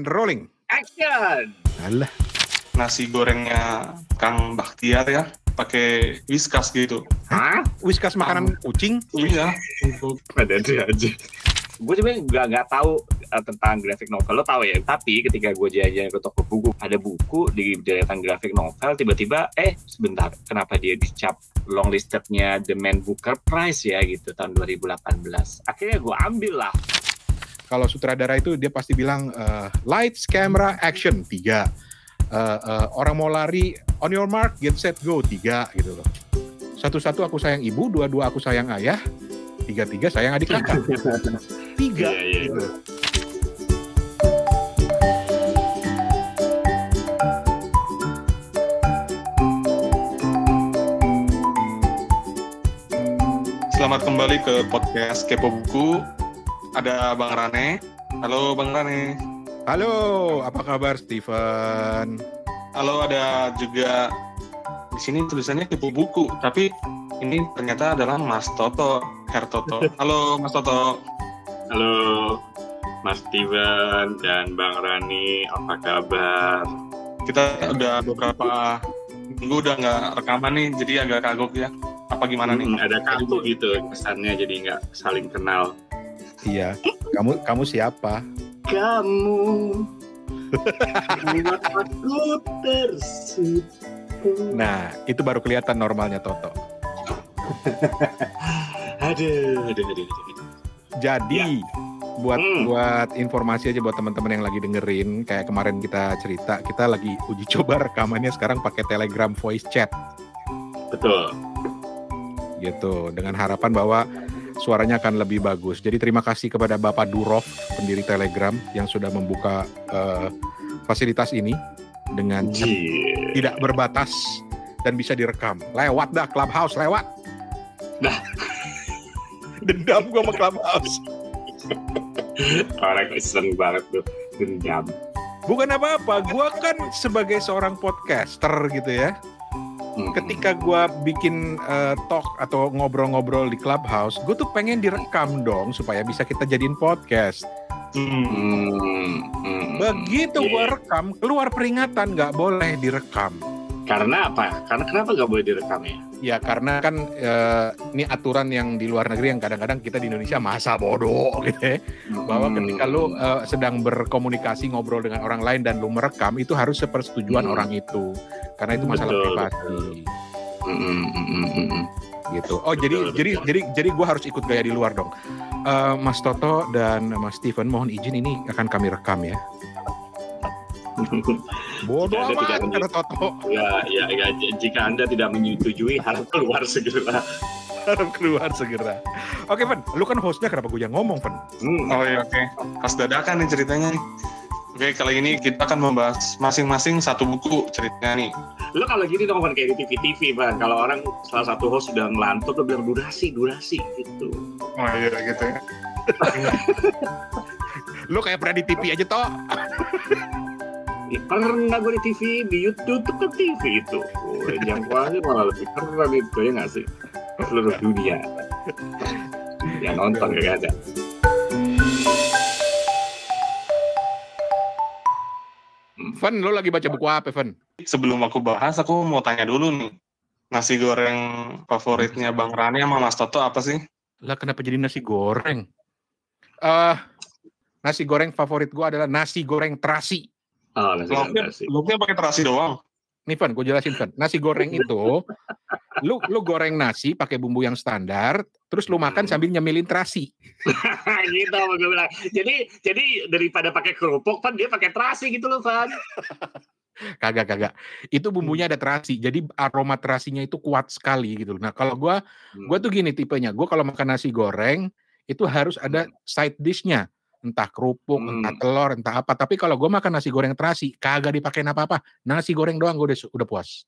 and rolling. Action. Alah. Nasi gorengnya Kang Bakhtiar ya, pakai Whiskas gitu. Hah? Whiskas makanan kucing? Iya. Ada aja. Gue sebenarnya nggak tahu tentang graphic novel, lo tahu ya. Tapi ketika gue jajan ke toko buku, ada buku di deretan graphic novel, tiba-tiba sebentar, kenapa dia dicap long listednya The Man Booker Prize ya gitu tahun 2018. Akhirnya gue ambil lah. Kalau sutradara itu dia pasti bilang lights, camera, action 3. Orang mau lari, on your mark, get set, go 3 gitu loh. 1-1 aku sayang ibu, 2-2 aku sayang ayah, 3-3 sayang adik kakak. 3 gitu. Selamat kembali ke podcast Kepo Buku. Ada Bang Rane. Halo Bang Rane. Halo, apa kabar Steven? Halo, ada juga di sini tulisannya Kepo Buku, tapi ini ternyata adalah Mas Toto, Herr Toto. Halo Mas Toto. Halo Mas Steven dan Bang Rani, apa kabar? Kita udah beberapa minggu udah nggak rekaman nih, jadi agak kagok ya. Apa gimana nih? Ada kaku gitu kesannya, jadi nggak saling kenal. Iya, kamu siapa? Kamu membuat aku tersipu. Nah, itu baru kelihatan normalnya Toto. Aduh. Jadi, buat informasi aja buat teman-teman yang lagi dengerin, kayak kemarin kita cerita, kita lagi uji coba rekamannya sekarang pakai Telegram voice chat. Betul. Gitu, dengan harapan bahwa suaranya akan lebih bagus. Jadi terima kasih kepada Bapak Durov, pendiri Telegram, yang sudah membuka fasilitas ini dengan tidak berbatas dan bisa direkam. Lewat dah Clubhouse, lewat. Dah. Dendam gue sama Clubhouse. Orang iseng banget tuh, dendam. Bukan apa-apa, gue kan sebagai seorang podcaster gitu ya. Ketika gue bikin talk atau ngobrol-ngobrol di Clubhouse, gue tuh pengen direkam dong supaya bisa kita jadiin podcast. Begitu gue rekam, keluar peringatan nggak boleh direkam. Karena apa? Karena kenapa nggak boleh direkam ya? Ya karena kan ini aturan yang di luar negeri yang kadang-kadang kita di Indonesia masa bodoh gitu ya. Bahwa ketika lu sedang berkomunikasi ngobrol dengan orang lain dan lu merekam, itu harus sepersetujuan orang itu. Karena itu masalah privasi. Gitu. Oh jadi gue harus ikut gaya di luar dong. Mas Toto dan Mas Steven, mohon izin ini akan kami rekam ya. Bodoh amat kata Toto. Ya, jika Anda tidak menyetujui, harap keluar segera. Oke, Fen, lu kan hostnya, kenapa gue yang ngomong, Fen? Oh iya, oke. Pas dadakan nih ceritanya nih. Oke, kali ini kita akan membahas masing-masing satu buku ceritanya nih. Lu kalau gini dong, kayak di TV-TV, Bang. Kalau orang salah satu host sudah ngelantur, lu bilang durasi gitu. Oh iya, gitu ya. Lu kayak pernah di TV aja, toh. Pernah gue di TV, di YouTube ke TV itu. Jangkauannya malah lebih keren itu, ya nggak sih? Seluruh dunia. Ya nonton ya aja. Fen, lo lagi baca buku apa, Fen? Sebelum aku bahas, aku mau tanya dulu nih. Nasi goreng favoritnya Bang Rani sama Mas Toto apa sih? Lah kenapa jadi nasi goreng? Nasi goreng favorit gue adalah nasi goreng terasi. Oh, nasi. Lauknya pakai terasi doang. Nih, Fen, gue jelasin, Fen. Nasi goreng itu, lu goreng nasi pakai bumbu yang standar, terus lu makan sambil nyemilin terasi. Gitu gue bilang. Jadi daripada pakai kerupuk, Pan, dia pakai terasi gitu loh, Pan. Kagak. Itu bumbunya ada terasi. Jadi aroma terasinya itu kuat sekali gitu. Nah, kalau gue tuh gini tipenya. Gue kalau makan nasi goreng, itu harus ada side dish-nya. Entah kerupuk, entah telur, entah apa. Tapi kalau gue makan nasi goreng terasi, kagak dipakein apa-apa. Nasi goreng doang gue udah puas.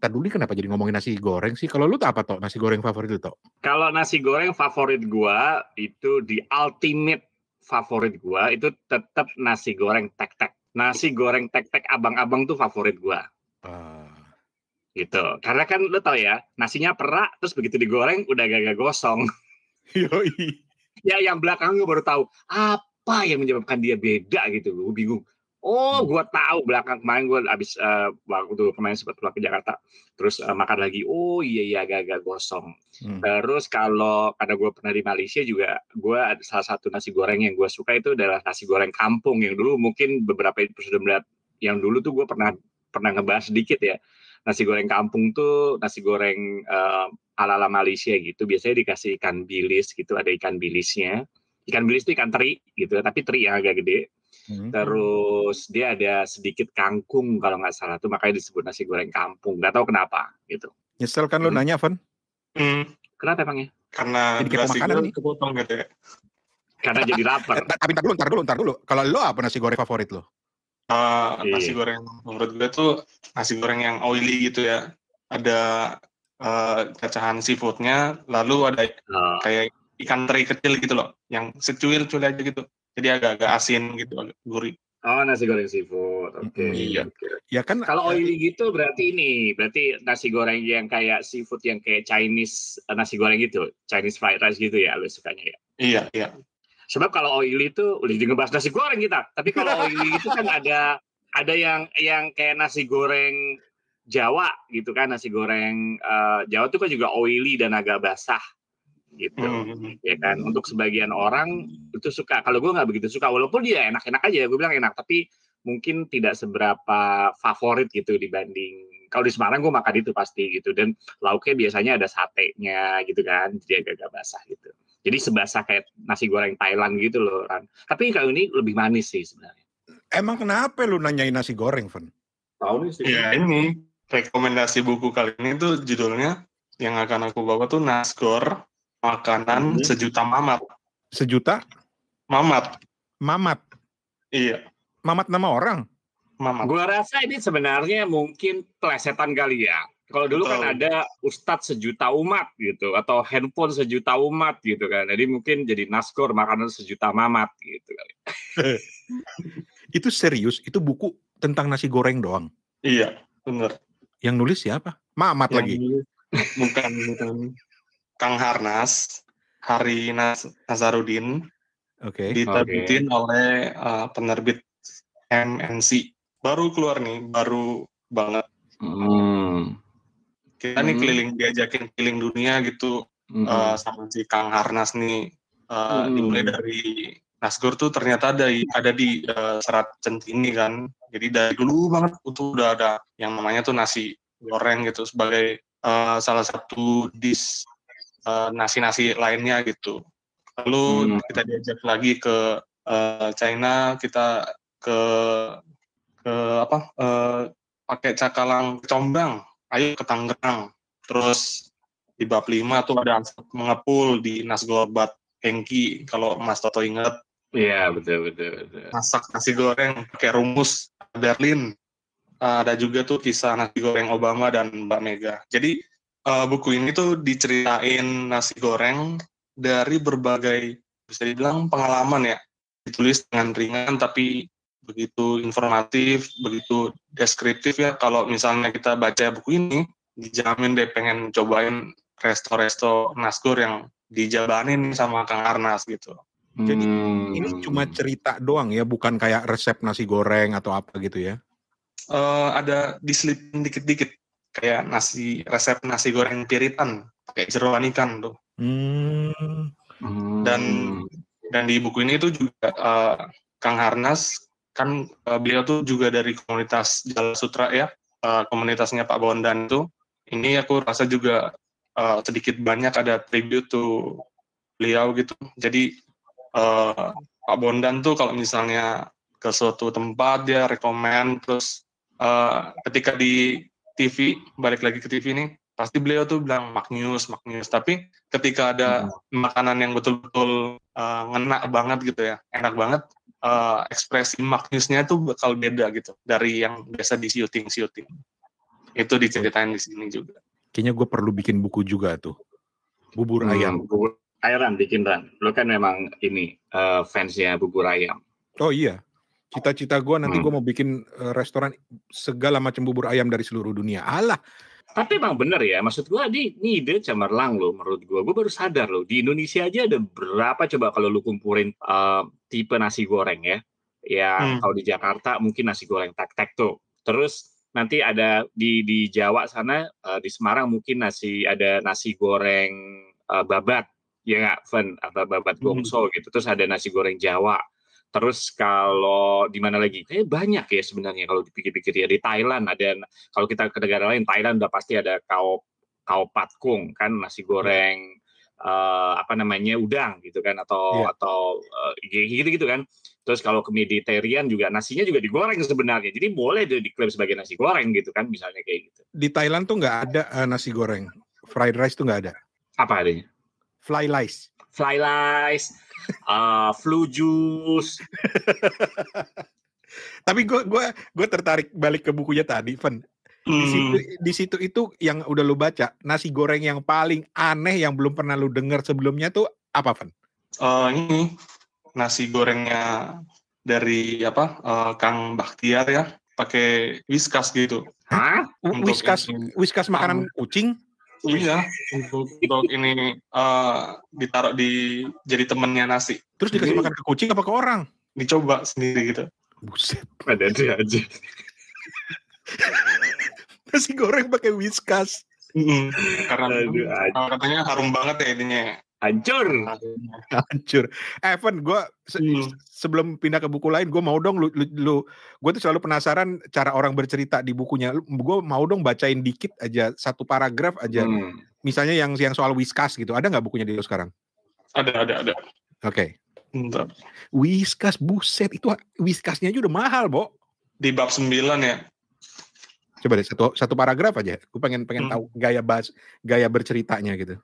Tadi kenapa jadi ngomongin nasi goreng sih? Kalau lu tuh apa, Tok? Nasi goreng favorit lu, Tok? Kalau nasi goreng favorit gua itu di ultimate favorit gua itu tetap nasi goreng tek-tek. Nasi goreng tek-tek abang-abang tuh favorit gua. Gitu. Karena kan lu tahu ya, nasinya perak terus begitu digoreng udah agak gosong. Yoi. Ya yang belakang gue baru tahu apa yang menyebabkan dia beda gitu, gue bingung. Oh, gue tahu belakang kemarin gue abis waktu kemarin sempat pulang ke Jakarta, terus makan lagi. Oh iya agak-agak gosong. Terus kalau karena gue pernah di Malaysia juga, gue ada salah satu nasi goreng yang gue suka itu adalah nasi goreng kampung yang dulu mungkin beberapa episode yang dulu tuh gue pernah ngebahas sedikit ya. Nasi goreng kampung tuh nasi goreng ala-ala Malaysia gitu. Biasanya dikasih ikan bilis gitu, ada ikan bilisnya. Ikan bilis itu ikan teri gitu, tapi teri yang agak gede. Terus dia ada sedikit kangkung kalau nggak salah tuh, makanya disebut nasi goreng kampung. Nggak tahu kenapa gitu. Nyesel kan lo nanya, Van? Kenapa emangnya? Karena jadi kepo makanan nih. Kepotong gitu ya. Karena jadi lapar. Tapi ntar dulu. Kalau lo apa nasi goreng favorit lo? Nasi goreng menurut gue tuh nasi goreng yang oily gitu ya. Ada cacahan seafoodnya, lalu ada kayak ikan teri kecil gitu loh, yang secuil-cuil aja gitu. Jadi agak-agak asin gitu, agak gurih. Oh, nasi goreng seafood. Oke. Iya. Ya kan. Kalau oily gitu berarti nasi goreng yang kayak seafood yang kayak Chinese nasi goreng gitu, Chinese fried rice gitu ya, lu sukanya ya? Iya. Sebab kalau oily itu udah ngebahas nasi goreng kita. Tapi kalau oily itu kan ada yang kayak nasi goreng Jawa gitu kan, nasi goreng Jawa itu kan juga oily dan agak basah gitu, ya kan. Untuk sebagian orang itu suka. Kalau gue nggak begitu suka, walaupun dia enak-enak aja, gue bilang enak, tapi mungkin tidak seberapa favorit gitu dibanding kalau di Semarang gue makan itu pasti gitu, dan lauknya biasanya ada satenya gitu kan, jadi agak basah gitu. Jadi sebasah kayak nasi goreng Thailand gitu loh, Ran. Tapi kalau ini lebih manis sih sebenarnya. Emang kenapa lu nanyain nasi goreng, Van? Tahu nih sih. Ya ini rekomendasi buku kali ini tuh judulnya yang akan aku bawa tuh Nasgor, makanan sejuta mamat. Sejuta? Mamat. Iya. Mamat nama orang? Mamat. Gua rasa ini sebenarnya mungkin plesetan kali ya. Kalau dulu kan ada Ustadz sejuta umat gitu, atau handphone sejuta umat gitu kan. Jadi mungkin jadi Nasgor, makanan sejuta mamat gitu kali. Itu serius? Itu buku tentang nasi goreng doang? Iya, benar. Yang nulis siapa? Mamat lagi? Bukan. Kang Harnas, Hari Nazarudin, diterbitin oleh penerbit MNC. Baru keluar nih, baru banget. Kita nih diajakin keliling dunia gitu sama si Kang Harnas nih. Dimulai dari Nasgor tuh ternyata ada di Serat Centini kan. Jadi dari dulu banget itu udah ada yang namanya tuh nasi goreng gitu sebagai salah satu dish nasi-nasi lainnya gitu. Lalu kita diajak lagi ke China, kita ke pakai cakalang combang, ayo ke Tangerang. Terus di bab 5 tuh ada mengepul di Nasgorbat Hengki, kalau Mas Toto ingat. Iya, betul. Masak nasi goreng pakai rumus Berlin. Ada juga tuh kisah nasi goreng Obama dan Mbak Mega. Jadi buku ini tuh diceritain nasi goreng dari berbagai, bisa dibilang pengalaman ya. Ditulis dengan ringan tapi begitu informatif, begitu deskriptif ya. Kalau misalnya kita baca buku ini, dijamin deh pengen cobain resto-resto Nasgor yang dijabanin sama Kang Arnas gitu. Jadi ini cuma cerita doang ya, bukan kayak resep nasi goreng atau apa gitu ya? Ada diselipin dikit-dikit. Kayak resep nasi goreng piritan pakai jeroan ikan tuh. Dan di buku ini tuh juga Kang Harnas kan beliau tuh juga dari komunitas Jala Sutra ya, komunitasnya Pak Bondan tuh. Ini aku rasa juga sedikit banyak ada tribute to beliau gitu. Jadi Pak Bondan tuh kalau misalnya ke suatu tempat dia rekomen, terus ketika di TV, balik lagi ke TV nih, pasti beliau tuh bilang maknyus. Tapi ketika ada makanan yang betul-betul ngena banget gitu ya, enak banget, ekspresi maknyusnya tuh bakal beda gitu dari yang biasa di syuting. Itu diceritain di sini juga. Kayaknya gue perlu bikin buku juga tuh. Bubur ayam. Bubur ayam bikin, Ran. Lo kan memang ini fansnya bubur ayam. Oh iya. Cita-cita gue nanti gue mau bikin restoran segala macam bubur ayam dari seluruh dunia. Alah, Tapi emang bener ya, maksud gue ini ide cemerlang loh menurut gue. Gue baru sadar loh, di Indonesia aja ada berapa coba kalau lu kumpulin tipe nasi goreng ya. Yang kalau di Jakarta mungkin nasi goreng tek-tek tuh. Terus nanti ada di Jawa sana, di Semarang mungkin ada nasi goreng babat. Ya nggak, Fen? Atau babat gongso gitu. Terus ada nasi goreng Jawa. Terus kalau di mana lagi? Kayak banyak ya sebenarnya kalau dipikir-pikir ya. Di Thailand ada, kalau kita ke negara lain, Thailand udah pasti ada khao pat kung kan, nasi goreng udang gitu kan, atau gitu kan. Terus kalau ke Mediterranean juga nasinya juga digoreng sebenarnya. Jadi boleh diklaim sebagai nasi goreng gitu kan, misalnya kayak gitu. Di Thailand tuh nggak ada nasi goreng. Fried rice tuh nggak ada. Apa adanya? Fly rice. Flu juice. Tapi gue tertarik balik ke bukunya tadi, Fen. Di situ itu yang udah lu baca, nasi goreng yang paling aneh yang belum pernah lu dengar sebelumnya tuh apa, Fen? Ini nasi gorengnya dari Kang Bakhtiar ya, pakai Whiskas gitu. Hah? Whiskas makanan kucing? Iya, untuk ini ditaruh jadi temennya nasi. Terus dikasih makan ke kucing apa ke orang? Dicoba sendiri gitu. Buset. Ada aja. Nasi goreng pakai Whiskas. Karena katanya harum banget ya ininya. Hancur. Evan, gue sebelum pindah ke buku lain, gue mau dong gue tuh selalu penasaran cara orang bercerita di bukunya. Gue mau dong bacain dikit aja, satu paragraf aja. Misalnya yang soal Whiskas gitu. Ada nggak bukunya di lu sekarang? Ada. Oke. Whiskas, buset, itu Whiskasnya aja udah mahal, Bo. Di bab 9 ya. Coba deh satu paragraf aja. Gue pengen tahu gaya berceritanya gitu.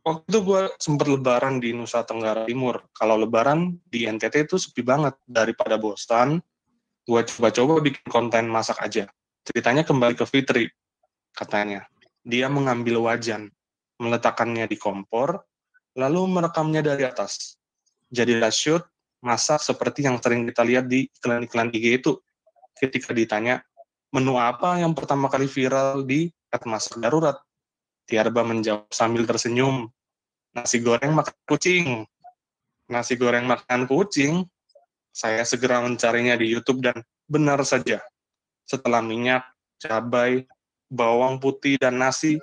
Waktu itu gue sempat lebaran di Nusa Tenggara Timur. Kalau lebaran di NTT itu sepi banget. Daripada bosan, gue coba-coba bikin konten masak aja. Ceritanya kembali ke Fitri, katanya. Dia mengambil wajan, meletakkannya di kompor, lalu merekamnya dari atas. Jadilah shoot masak seperti yang sering kita lihat di iklan-iklan IG itu. Ketika ditanya, menu apa yang pertama kali viral di masak darurat? Tiarba menjawab sambil tersenyum, nasi goreng makan kucing. Nasi goreng makan kucing? Saya segera mencarinya di YouTube dan benar saja. Setelah minyak, cabai, bawang putih, dan nasi,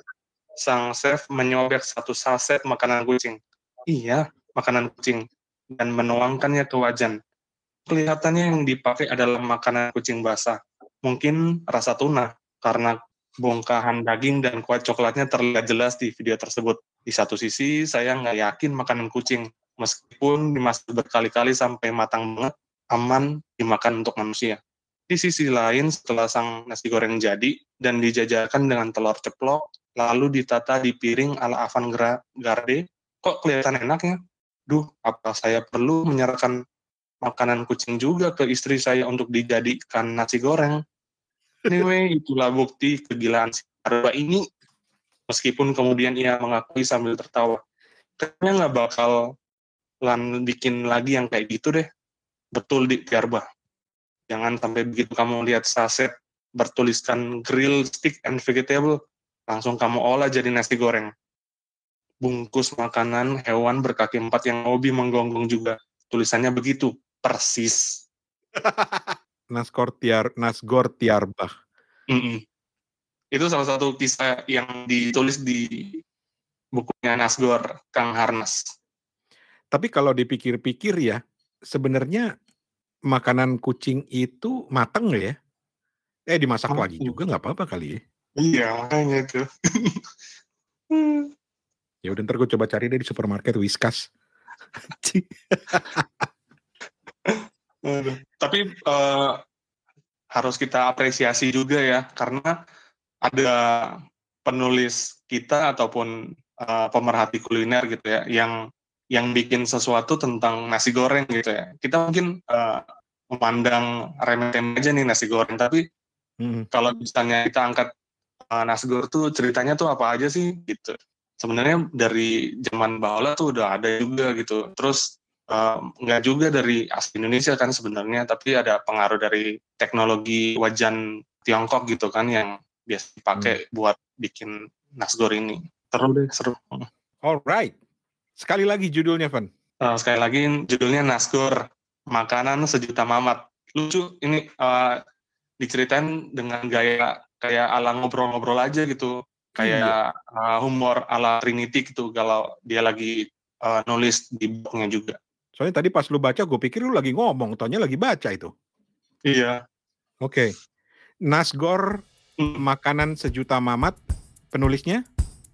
sang chef menyobek satu saset makanan kucing. Iya, makanan kucing. Dan menuangkannya ke wajan. Kelihatannya yang dipakai adalah makanan kucing basah. Mungkin rasa tuna, karena bongkahan daging dan kuah coklatnya terlihat jelas di video tersebut. Di satu sisi, saya nggak yakin makanan kucing, meskipun dimasak berkali-kali sampai matang banget, aman dimakan untuk manusia. Di sisi lain, setelah sang nasi goreng jadi dan dijajarkan dengan telur ceplok, lalu ditata di piring ala avant-garde, kok kelihatan enak ya? Duh, apa saya perlu menyerahkan makanan kucing juga ke istri saya untuk dijadikan nasi goreng? Anyway, itulah bukti kegilaan si Tiarba ini. Meskipun kemudian ia mengakui sambil tertawa. Kayaknya nggak bakal bikin lagi yang kayak gitu deh. Betul, Tiarba. Jangan sampai begitu kamu lihat saset bertuliskan grill stick and vegetable, langsung kamu olah jadi nasi goreng. Bungkus makanan hewan berkaki 4 yang hobi menggonggong juga. Tulisannya begitu, persis. Nasgor Tiarba. Itu salah satu kisah yang ditulis di bukunya Nasgor, Kang Harnas. Tapi kalau dipikir-pikir ya, sebenarnya makanan kucing itu mateng ya? Dimasak lagi juga nggak apa-apa kali ya? Iya, makanya itu. Ya udah, ntar gue coba cari deh di supermarket Whiskas. Tapi harus kita apresiasi juga ya, karena ada penulis kita ataupun pemerhati kuliner gitu ya, yang bikin sesuatu tentang nasi goreng gitu ya. Kita mungkin memandang remeh-temeh aja nih nasi goreng, tapi kalau misalnya kita angkat nasi goreng tuh ceritanya tuh apa aja sih gitu. Sebenarnya dari zaman bahula tuh udah ada juga gitu. Terus nggak juga dari asli Indonesia kan sebenarnya, tapi ada pengaruh dari teknologi wajan Tiongkok gitu kan yang biasa dipakai buat bikin nasgor ini. Seru. Alright. Sekali lagi judulnya, Van. Sekali lagi judulnya Nasgor, Makanan Sejuta Mamat. Lucu, ini diceritain dengan gaya kayak ala ngobrol-ngobrol aja gitu. Kayak humor ala Trinity gitu kalau dia lagi nulis di blognya juga. Soalnya tadi pas lu baca, gue pikir lu lagi ngomong, taunya lagi baca itu. Iya. Oke. Nasgor, Makanan Sejuta Mamat, penulisnya?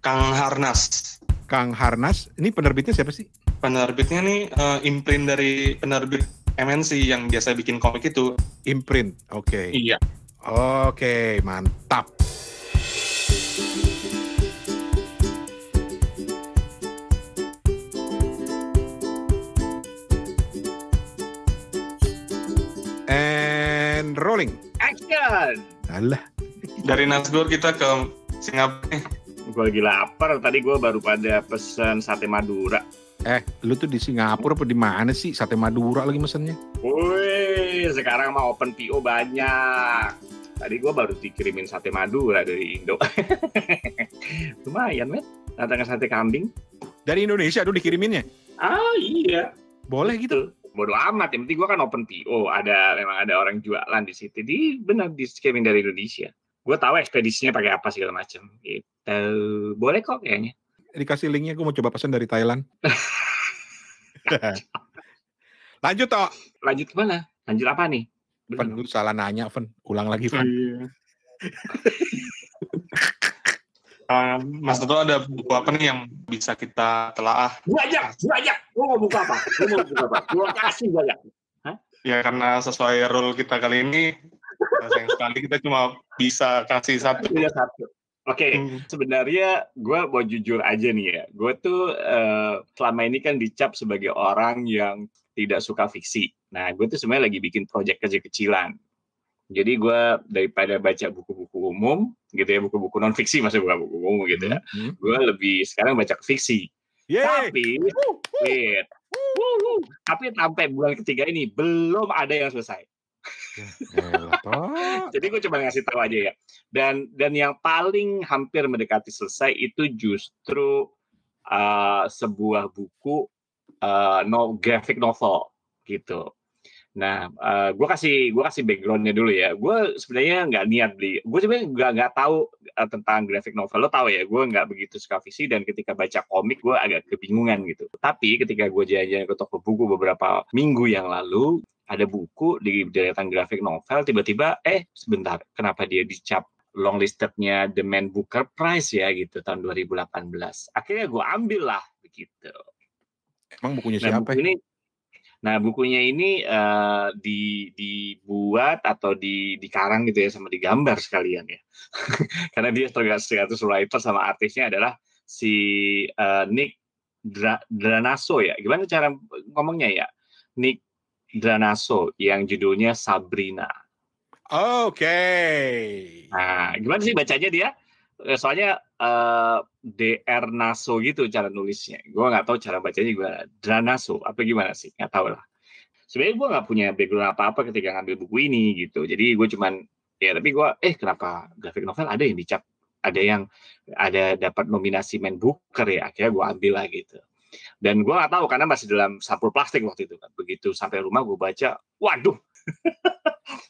Kang Harnas. Kang Harnas, ini penerbitnya siapa sih? Penerbitnya nih imprint dari penerbit MNC yang biasa bikin komik itu. Imprint, oke. Iya. Oke, mantap. And rolling. Action! Alah. Dari Nasgor kita ke Singapura. Gue lagi lapar, tadi gue baru pada pesen sate Madura. Lu tuh di Singapura apa di mana sih? Sate Madura lagi mesennya? Wih, sekarang mah open PO banyak. Tadi gue baru dikirimin sate Madura dari Indo. Lumayan, men. Datangnya sate kambing. Dari Indonesia tuh dikiriminnya? Ah, iya. Boleh gitu? Bodo amat, yang penting gue kan open PO. Memang ada orang jualan di situ. Benar dikirimin dari Indonesia. Gue tahu ekspedisinya pakai apa segala macam. Gitu. Boleh kok kayaknya. Dikasih linknya, gue mau coba pesan dari Thailand. Lanjut toh. Lanjut kemana? Lanjut apa nih? Fen, lu salah nanya, Fen. Ulang lagi, Fen. Mas Toto ada buku apa nih yang bisa kita telaah? Banyak. Lu mau buka apa? Gua kasih banyak. Hah? Ya karena sesuai rule kita kali ini, sayang sekali kita cuma bisa kasih satu. Iya, satu. Oke, sebenarnya gue mau jujur aja nih ya. Gue tuh selama ini kan dicap sebagai orang yang tidak suka fiksi. Nah, gue tuh sebenarnya lagi bikin proyek kecil-kecilan. Jadi gue daripada baca buku-buku umum, gitu ya, buku-buku non-fiksi, maksudnya bukan buku umum gitu ya. Gue lebih sekarang baca fiksi. Tapi, tapi sampai bulan ketiga ini belum ada yang selesai. Jadi gue coba ngasih tahu aja ya. Dan yang paling hampir mendekati selesai itu justru sebuah buku graphic novel gitu. Nah, gue kasih backgroundnya dulu ya. Gue sebenarnya nggak niat beli. Gue sebenarnya nggak tahu tentang graphic novel. Lo tahu ya, gue nggak begitu suka fiksi dan ketika baca komik gue agak kebingungan gitu. Tapi ketika gue jalan-jalan ke toko buku beberapa minggu yang lalu, ada buku di deretan graphic novel, tiba-tiba sebentar, kenapa dia dicap long listednya The Man Booker Prize ya gitu tahun 2018. Akhirnya gue ambil lah begitu. Emang bukunya siapa? Bukunya ini dibuat atau dikarang gitu ya, sama digambar sekalian ya. Karena dia tergantung writer sama artisnya adalah si Nick Dranaso ya. Gimana cara ngomongnya ya? Nick Dranaso yang judulnya Sabrina. Oke. Nah, gimana sih bacanya dia? Soalnya DR Naso gitu cara nulisnya. Gue nggak tahu cara bacanya gimana. Dranaso apa gimana sih? Nggak tahu lah. Sebenarnya gue nggak punya background apa-apa ketika ngambil buku ini gitu. Jadi gue cuman tapi gue kenapa graphic novel ada yang dicap, ada dapat nominasi Man Booker ya. Akhirnya gue ambil lah gitu. Dan gue nggak tahu karena masih dalam sampul plastik waktu itu kan. Begitu sampai rumah gue baca, waduh,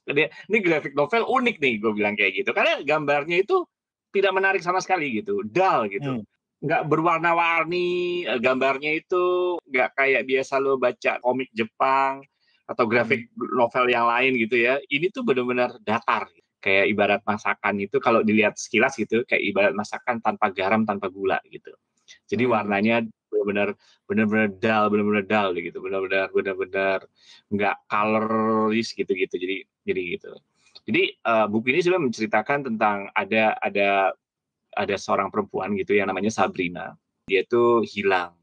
ini graphic novel unik nih, gue bilang kayak gitu. Karena gambarnya itu tidak menarik sama sekali gitu, dull gitu, nggak berwarna-warni, gambarnya itu nggak kayak biasa lo baca komik Jepang atau graphic novel yang lain gitu ya. Ini tuh benar-benar datar, kayak ibarat masakan itu kalau dilihat sekilas gitu, kayak ibarat masakan tanpa garam, tanpa gula gitu. Jadi warnanya benar-benar dull gitu, benar-benar nggak coloris gitu. Jadi gitu. Jadi buku ini sebenarnya menceritakan tentang ada seorang perempuan gitu yang namanya Sabrina. Dia tuh hilang.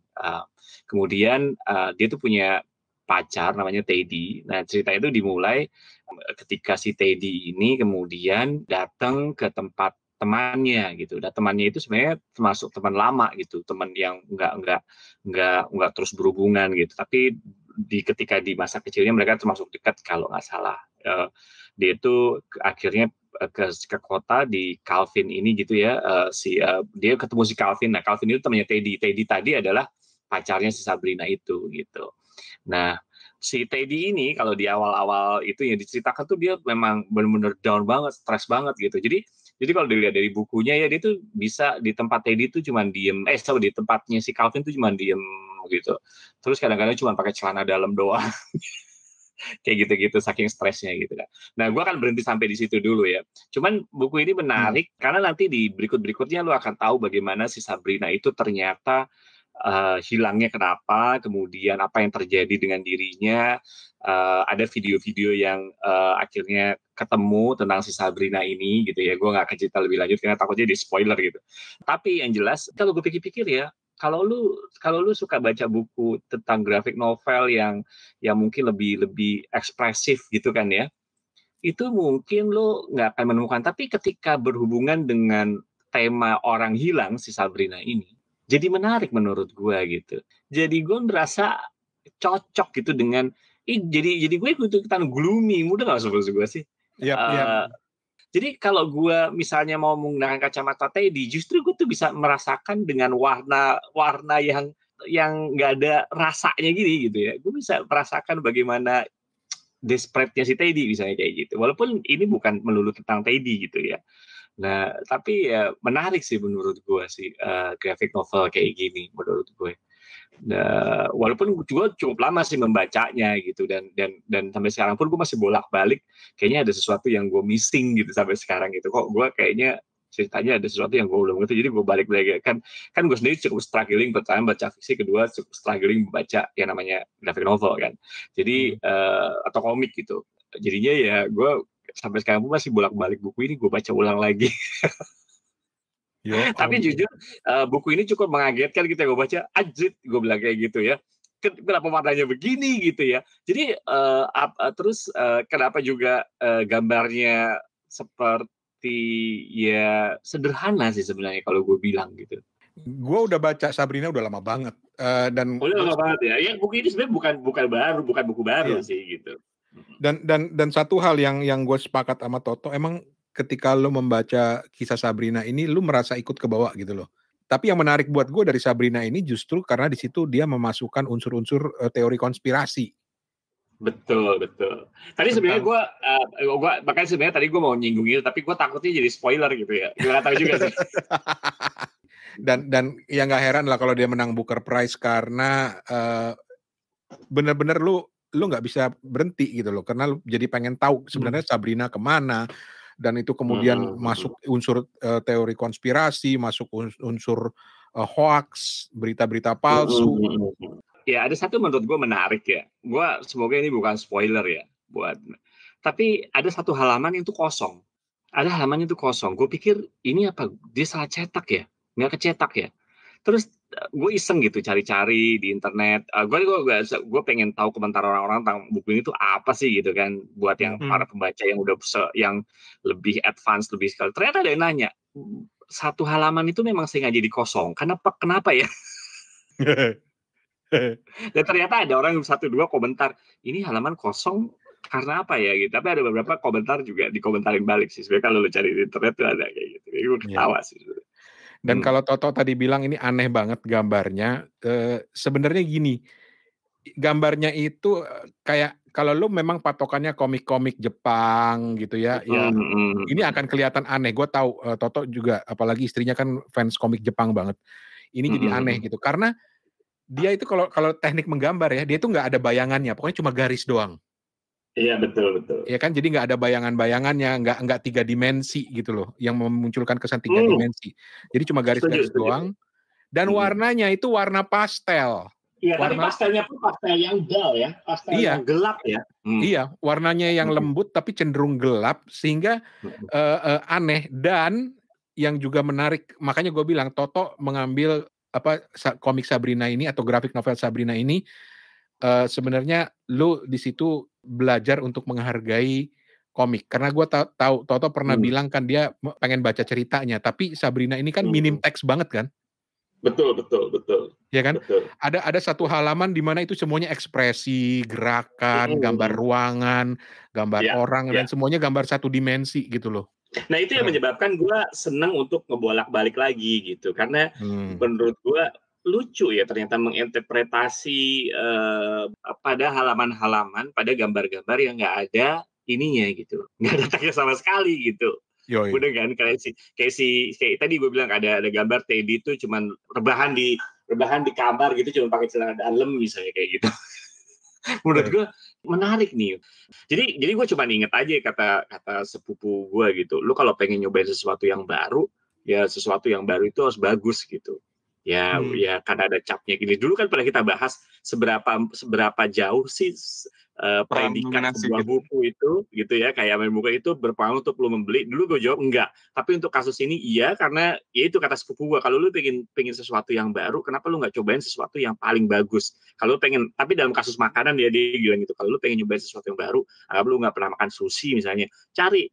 Kemudian dia tuh punya pacar namanya Teddy. Nah, cerita itu dimulai ketika si Teddy ini kemudian datang ke tempat temannya gitu. Dan temannya itu sebenarnya termasuk teman lama gitu, teman yang nggak terus berhubungan gitu. Tapi ketika di masa kecilnya mereka termasuk dekat kalau nggak salah. Dia itu akhirnya ke kota di Calvin ini gitu ya, dia ketemu si Calvin. Nah, Calvin itu temannya Teddy. Teddy tadi adalah pacarnya si Sabrina itu gitu. Nah, si Teddy ini kalau di awal-awal itu yang diceritakan tuh dia memang benar-benar down banget, stres banget gitu. Jadi kalau dilihat dari bukunya ya, dia tuh bisa di tempat Teddy tuh cuman diem, di tempatnya si Calvin tuh cuman diem gitu. Terus kadang-kadang cuma pakai celana dalam doang. Kayak gitu-gitu saking stresnya gitu kan. Nah, gue akan berhenti sampai di situ dulu ya. Cuman buku ini menarik karena nanti di berikut-berikutnya lu akan tahu bagaimana si Sabrina itu ternyata hilangnya kenapa, kemudian apa yang terjadi dengan dirinya. Ada video-video yang akhirnya ketemu tentang si Sabrina ini gitu ya. Gue nggak akan cerita lebih lanjut karena takutnya di spoiler gitu. Tapi yang jelas kalau gue pikir-pikir ya, kalau lu suka baca buku tentang graphic novel yang mungkin lebih ekspresif gitu kan ya, itu mungkin lu nggak akan menemukan. Tapi ketika berhubungan dengan tema orang hilang si Sabrina ini, jadi menarik menurut gue gitu. Jadi gue merasa cocok gitu dengan jadi gue ikutan gloomy, mudah nggak maksud gue sih? Jadi kalau gue misalnya mau menggunakan kacamata Teddy, justru gue tuh bisa merasakan dengan warna yang nggak ada rasanya gini gitu ya. Gue bisa merasakan bagaimana desperate-nya si Teddy misalnya kayak gitu. Walaupun ini bukan melulu tentang Teddy gitu ya. Nah, tapi ya menarik sih menurut gue sih graphic novel kayak gini menurut gue. Nah, walaupun gue cukup lama sih membacanya gitu dan sampai sekarang pun gue masih bolak-balik, kayaknya ada sesuatu yang gue missing gitu sampai sekarang gitu. Kok gue kayaknya ceritanya ada sesuatu yang gue belum ngerti, jadi gue balik lagi kan gue sendiri cukup struggling, pertama baca fiksi, kedua cukup struggling membaca yang namanya graphic novel kan, jadi atau komik gitu. Jadinya ya gue sampai sekarang pun masih bolak-balik buku ini, gue baca ulang lagi. Tapi jujur buku ini cukup mengagetkan gitu ya, gue baca ajit, gue bilang kayak gitu ya, kenapa warnanya begini gitu ya. Jadi terus kenapa juga gambarnya seperti ya sederhana sih sebenarnya kalau gue bilang gitu. Gue udah baca Sabrina udah lama banget dan udah lama banget ya. Ya buku ini sebenarnya bukan buku baru sih gitu. Dan satu hal yang gue sepakat sama Toto, emang ketika lo membaca kisah Sabrina ini, lo merasa ikut ke bawah gitu loh. Tapi yang menarik buat gue dari Sabrina ini justru karena di situ dia memasukkan unsur-unsur teori konspirasi. Betul. Tadi sebenarnya gue makanya sebenarnya tadi gue mau nyinggung itu, tapi gue takutnya jadi spoiler gitu ya. Gue nggak tahu juga sih. dan ya nggak heran lah kalau dia menang Booker Prize karena bener-bener lu nggak bisa berhenti gitu loh, karena lu jadi pengen tahu sebenarnya Sabrina kemana. Dan itu kemudian masuk unsur teori konspirasi, masuk unsur hoax, berita-berita palsu. Ya ada satu menurut gue menarik ya. Semoga ini bukan spoiler ya tapi ada satu halaman yang tuh kosong. Ada halaman itu kosong. Gue pikir ini apa? Dia salah cetak ya? Nggak kecetak ya? Terus gue iseng gitu cari-cari di internet. Gue pengen tahu komentar orang-orang tentang buku ini tuh apa sih gitu kan, buat yang para pembaca yang udah yang lebih advance, lebih sekali. Ternyata ada yang nanya, satu halaman itu memang sengaja dikosong. Kenapa ya? Dan ternyata ada orang 1-2 komentar, ini halaman kosong karena apa ya gitu. Tapi ada beberapa komentar juga dikomentarin balik sih. Sebenarnya kalau lo cari di internet tuh ada kayak gitu. Gue ketawa sih. Dan kalau Toto tadi bilang ini aneh banget gambarnya, sebenarnya gini, gambarnya itu kayak kalau lu memang patokannya komik-komik Jepang gitu ya, ini akan kelihatan aneh. Gue tahu Toto juga, apalagi istrinya kan fans komik Jepang banget. Ini jadi aneh gitu, karena dia itu kalau teknik menggambar ya, dia itu nggak ada bayangannya, pokoknya cuma garis doang. Iya betul. Ya kan, jadi nggak ada bayangan-bayangannya, nggak 3 dimensi gitu loh, yang memunculkan kesan 3 dimensi. Jadi cuma garis-garis doang, dan warnanya itu warna pastel. Iya, tapi pastelnya pun pastel yang dull ya, pastel yang gelap ya. Iya, warnanya yang lembut tapi cenderung gelap sehingga aneh. Dan yang juga menarik, makanya gue bilang Toto mengambil komik Sabrina ini atau graphic novel Sabrina ini, sebenarnya lu di situ belajar untuk menghargai komik, karena gue tahu Toto pernah bilang kan dia pengen baca ceritanya, tapi Sabrina ini kan minim teks banget kan. Betul. Ya kan? Betul. Ada satu halaman di mana itu semuanya ekspresi, gerakan, gambar ruangan, gambar orang, dan semuanya gambar 1 dimensi gitu loh. Nah itu yang menyebabkan gue seneng untuk ngebolak-balik lagi gitu, karena menurut gue lucu ya ternyata menginterpretasi pada halaman-halaman, pada gambar-gambar yang nggak ada ininya gitu, nggak ada tagnya sama sekali gitu. Yoi. Udah kan kayak tadi gue bilang ada gambar Teddy itu cuman rebahan di kamar gitu, cuma pakai celana dalam misalnya kayak gitu. Menurut gue menarik nih. Jadi gue cuma inget aja kata sepupu gue gitu. Lu kalau pengen nyobain sesuatu yang baru, ya sesuatu yang baru itu harus bagus gitu. Ya karena ada capnya gini. Dulu kan pernah kita bahas seberapa jauh sih predikat sebuah buku itu gitu ya, kayak main buku itu berpengaruh untuk lu membeli. Dulu gue jawab enggak. Tapi untuk kasus ini iya, karena ya itu kata sepupu gue, kalau lu pengen sesuatu yang baru, kenapa lu nggak cobain sesuatu yang paling bagus? Kalau lu pengen, tapi dalam kasus makanan dia bilang gitu, kalau lu pengen nyobain sesuatu yang baru, lu nggak pernah makan sushi misalnya, cari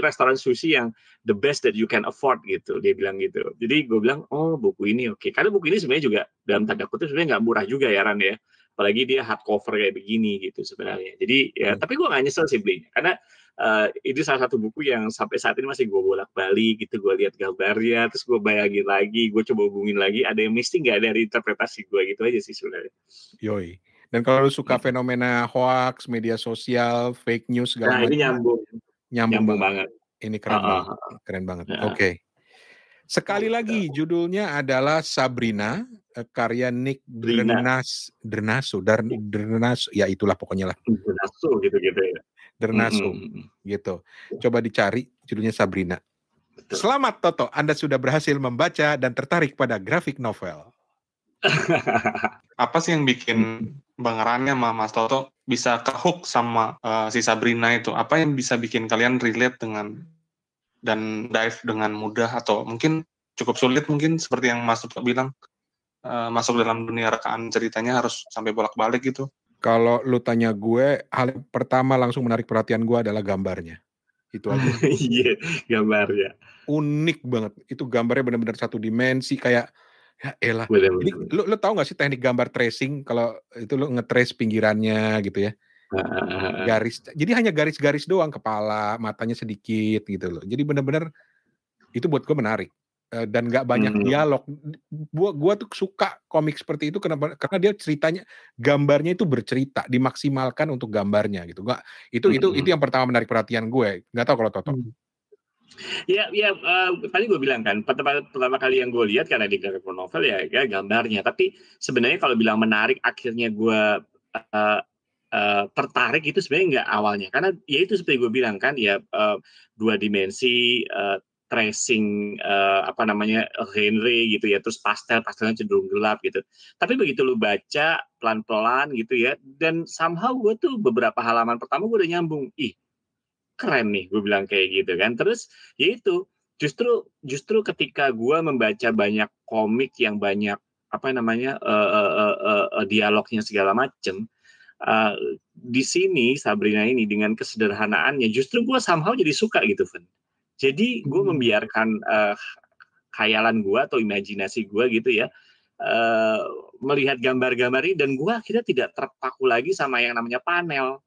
restoran sushi yang the best that you can afford gitu, dia bilang gitu. Jadi gue bilang, oh buku ini oke. Karena buku ini sebenarnya juga dalam tanda kutip sebenarnya nggak murah juga ya Ran ya, apalagi dia hardcover kayak begini gitu sebenarnya. Jadi ya tapi gue nggak nyesel sih belinya, karena ini salah satu buku yang sampai saat ini masih gue bolak-balik gitu, gue lihat gambarnya, terus gue bayangin lagi, gue coba hubungin lagi, ada yang missing nggak dari interpretasi gue gitu aja sih sebenarnya. Yoi. Dan kalau lu suka fenomena hoax, media sosial, fake news segala macam, ini nyambung banget. Ini keren banget. Oke. Sekali lagi judulnya adalah Sabrina, karya Nick Drenaso, ya itulah pokoknya lah. Drenaso gitu-gitu ya. Drenaso gitu. Coba dicari judulnya Sabrina. Betul. Selamat Toto, Anda sudah berhasil membaca dan tertarik pada grafik novel. Apa sih yang bikin Bang Rani sama Mas Toto bisa kehook sama si Sabrina itu? Apa yang bisa bikin kalian relate dengan dan dive dengan mudah, atau mungkin cukup sulit mungkin seperti yang Mas Toto bilang, masuk dalam dunia rekaan ceritanya harus sampai bolak-balik gitu? Kalau lu tanya gue, hal yang pertama langsung menarik perhatian gue adalah gambarnya. Itu aja. Iya, gambarnya. Unik banget. Itu gambarnya benar-benar satu dimensi, kayak ya elah. Jadi lu tahu nggak sih teknik gambar tracing? Kalau itu lu nge-trace pinggirannya gitu ya. Garis. Jadi hanya garis-garis doang, kepala, matanya sedikit gitu loh. Jadi benar-benar itu buat gue menarik. Dan nggak banyak dialog. Gua tuh suka komik seperti itu karena dia ceritanya, gambarnya itu bercerita, dimaksimalkan untuk gambarnya gitu. Itu yang pertama menarik perhatian gue. Nggak tahu kalau Toto. Ya, tadi gue bilang kan, pertama kali yang gue lihat karena di graphic novel ya gambarnya. Tapi sebenarnya kalau bilang menarik, akhirnya gue tertarik itu sebenarnya nggak awalnya. Karena ya itu seperti gue bilang kan, ya dua dimensi, tracing genre gitu ya, terus pastelnya cenderung gelap gitu. Tapi begitu lu baca pelan-pelan gitu ya, dan somehow gue tuh beberapa halaman pertama gue udah nyambung, keren nih, gue bilang kayak gitu kan. Terus ya itu justru ketika gue membaca banyak komik yang banyak dialognya segala macem, di sini Sabrina ini dengan kesederhanaannya justru gue somehow jadi suka gitu, Fen. Jadi gue membiarkan khayalan gue atau imajinasi gue gitu ya, melihat gambar-gambar ini, dan gue akhirnya tidak terpaku lagi sama yang namanya panel.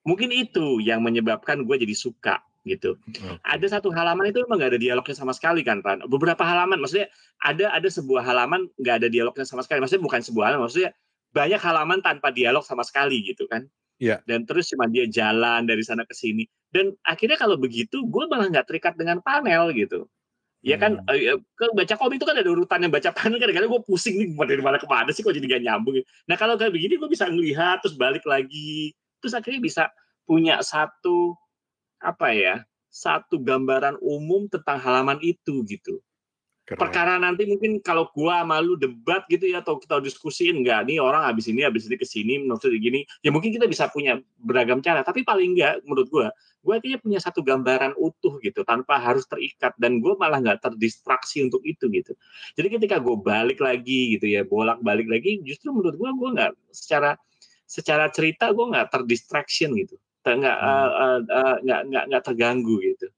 Mungkin itu yang menyebabkan gue jadi suka gitu. Ada satu halaman itu memang nggak ada dialognya sama sekali kan, Ran. Beberapa halaman, maksudnya ada sebuah halaman nggak ada dialognya sama sekali. Maksudnya bukan sebuah halaman, maksudnya banyak halaman tanpa dialog sama sekali gitu kan. Yeah. Dan terus cuma dia jalan dari sana ke sini. Dan akhirnya kalau begitu, gue malah nggak terikat dengan panel gitu. Ya kan, baca komik itu kan ada urutannya, baca panel kadang-kadang gue pusing nih, dari mana ke mana sih kok jadi gak nyambung. Nah kalau kayak begini gue bisa ngelihat, terus balik lagi, terus akhirnya bisa punya satu gambaran umum tentang halaman itu gitu. Keren. Perkara nanti mungkin kalau gua malu debat gitu ya, atau kita diskusiin, enggak nih orang habis ini ke sini maksudnya gini, ya mungkin kita bisa punya beragam cara, tapi paling enggak menurut gua akhirnya punya satu gambaran utuh gitu tanpa harus terikat, dan gua malah nggak terdistraksi untuk itu gitu. Jadi ketika gua balik lagi gitu ya, bolak-balik lagi, justru menurut gua nggak secara cerita gua nggak terdistraction gitu, nggak terganggu gitu.